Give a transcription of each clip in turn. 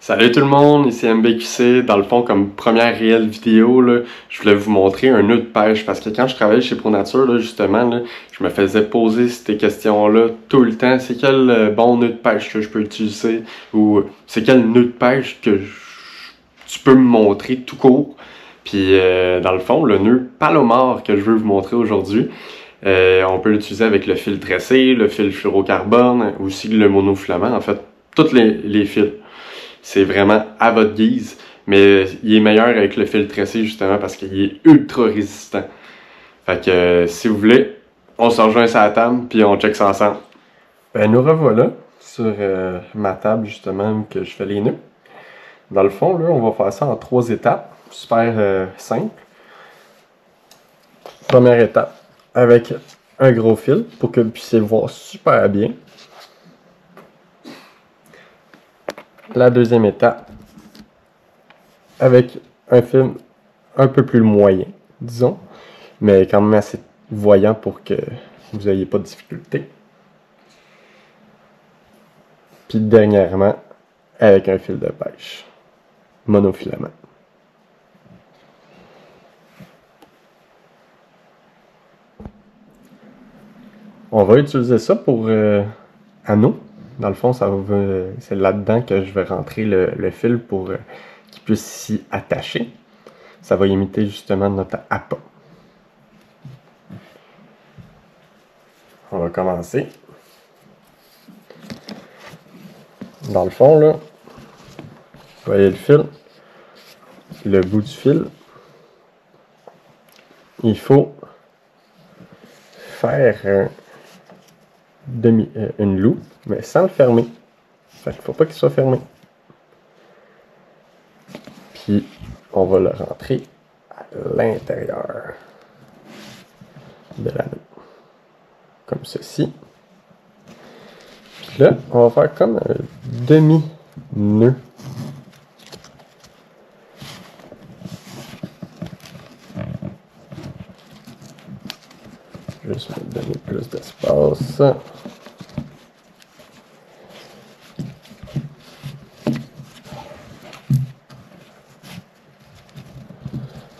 Salut tout le monde, ici MBQC. Dans le fond, comme première réelle vidéo, là, je voulais vous montrer un nœud de pêche parce que quand je travaillais chez ProNature, là, justement, là, je me faisais poser ces questions-là tout le temps. C'est quel bon nœud de pêche que je peux utiliser ou c'est quel nœud de pêche que tu peux me montrer tout court. Puis dans le fond, le nœud Palomar que je veux vous montrer aujourd'hui, on peut l'utiliser avec le fil tressé, le fil fluorocarbone, aussi le monofilament, en fait, tous les fils. C'est vraiment à votre guise, mais il est meilleur avec le fil tressé justement parce qu'il est ultra résistant. Fait que si vous voulez, on se rejoint sur la table puis on check ça ensemble. Ben nous revoilà sur ma table justement que je fais les nœuds. Dans le fond, là, on va faire ça en 3 étapes, super simple. Première étape, avec un gros fil pour que vous puissiez le voir super bien. La deuxième étape, avec un fil un peu plus moyen, disons, mais quand même assez voyant pour que vous n'ayez pas de difficulté. Puis dernièrement, avec un fil de pêche, monofilament. On va utiliser ça pour anneaux. Dans le fond, c'est là-dedans que je vais rentrer le fil pour qu'il puisse s'y attacher. Ça va imiter justement notre appât. On va commencer. Dans le fond, là, vous voyez le fil, le bout du fil. Il faut faire une loupe, mais sans le fermer. Fait qu'il ne faut pas qu'il soit fermé. Puis, on va le rentrer à l'intérieur de l'anneau. Comme ceci. Puis là, on va faire comme un demi-nœud. Juste me donner plus d'espace.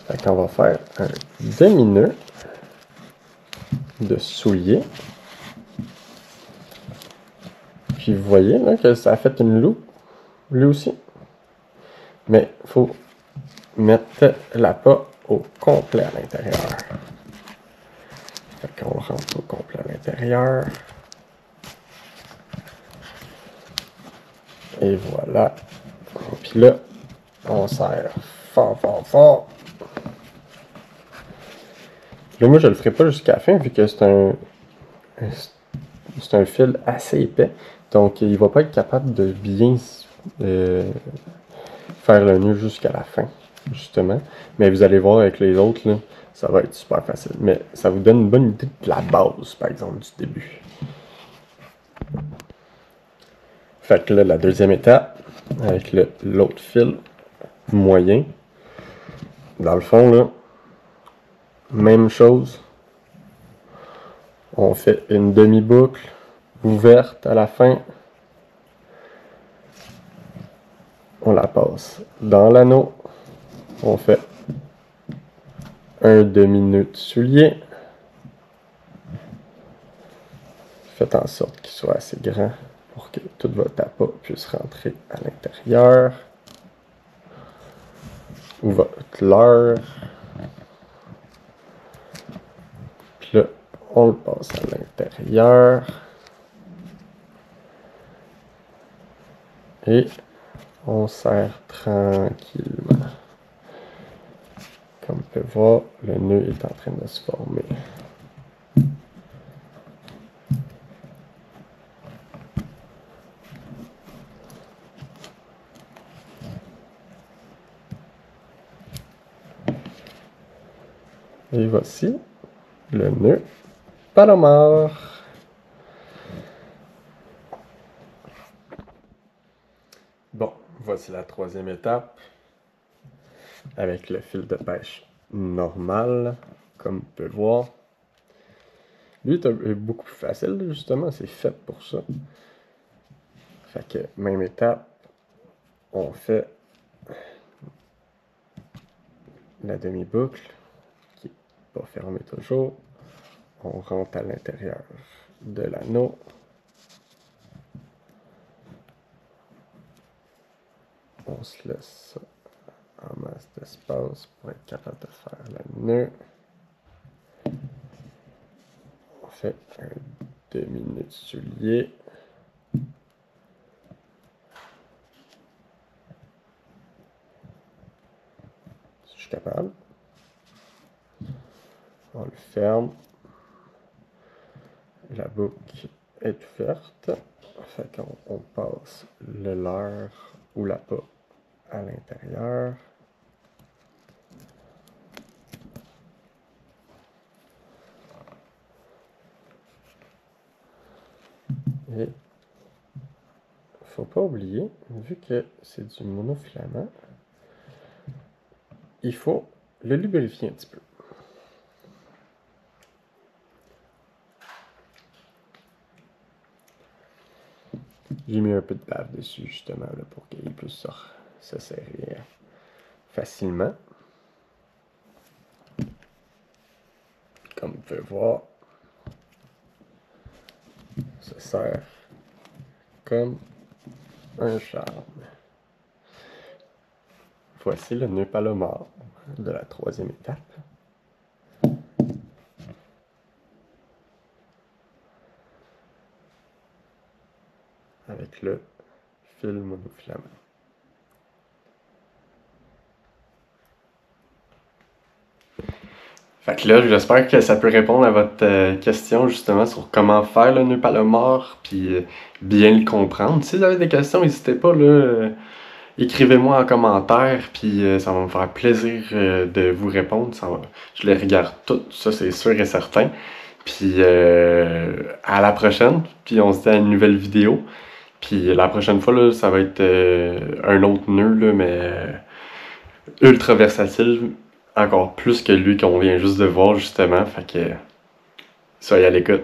Fait qu'on va faire un demi-nœud de soulier. Puis vous voyez là que ça a fait une loupe, lui aussi. Mais il faut mettre l'appât au complet à l'intérieur. Fait qu'on rentre au complet à l'intérieur. Et voilà. Puis là, on serre fort, fort, fort. Là, moi, je le ferai pas jusqu'à la fin vu que c'est un fil assez épais. Donc, il va pas être capable de bien faire le nœud jusqu'à la fin, justement. Mais vous allez voir avec les autres, là, ça va être super facile. Mais ça vous donne une bonne idée de la base, par exemple, du début. Fait que là, la deuxième étape, avec l'autre fil moyen, dans le fond, là, même chose. On fait une demi-boucle ouverte à la fin. On la passe dans l'anneau. On fait un demi-nœud de soulier. Faites en sorte qu'il soit assez grand pour que tout votre appât puisse rentrer à l'intérieur. Ou votre leurre. Puis là, on le passe à l'intérieur. Et on serre tranquillement. Comme on peut voir, le nœud est en train de se former. Et voici le nœud Palomar. Bon, voici la troisième étape avec le fil de pêche normal, comme on peut voir. Lui est beaucoup plus facile, justement, c'est fait pour ça. Fait que, même étape, on fait la demi-boucle qui n'est pas fermée toujours. On rentre à l'intérieur de l'anneau. On se laisse en masse d'espace pour être capable de faire le nœud. On fait un demi-nœud de soulier. Si je suis capable. On le ferme. La boucle est ouverte. Fait qu'on passe le leurre ou la pas à l'intérieur. Et il ne faut pas oublier, vu que c'est du monofilament, il faut le lubrifier un petit peu. J'ai mis un peu de bave dessus justement là, pour qu'il puisse se serrer facilement. Comme vous pouvez voir, ça serre comme un charme. Voici le nœud palomar de la troisième étape. Avec le fil monofilament. Fait que là, j'espère que ça peut répondre à votre question justement sur comment faire le nœud palomar, puis bien le comprendre. Si vous avez des questions, n'hésitez pas, là, écrivez-moi en commentaire, puis ça va me faire plaisir de vous répondre. Je les regarde toutes, ça c'est sûr et certain. Puis à la prochaine, puis on se dit à une nouvelle vidéo. Puis la prochaine fois, là, ça va être un autre nœud, là, mais ultra versatile, encore plus que lui qu'on vient juste de voir, justement. Fait que soyez à l'écoute.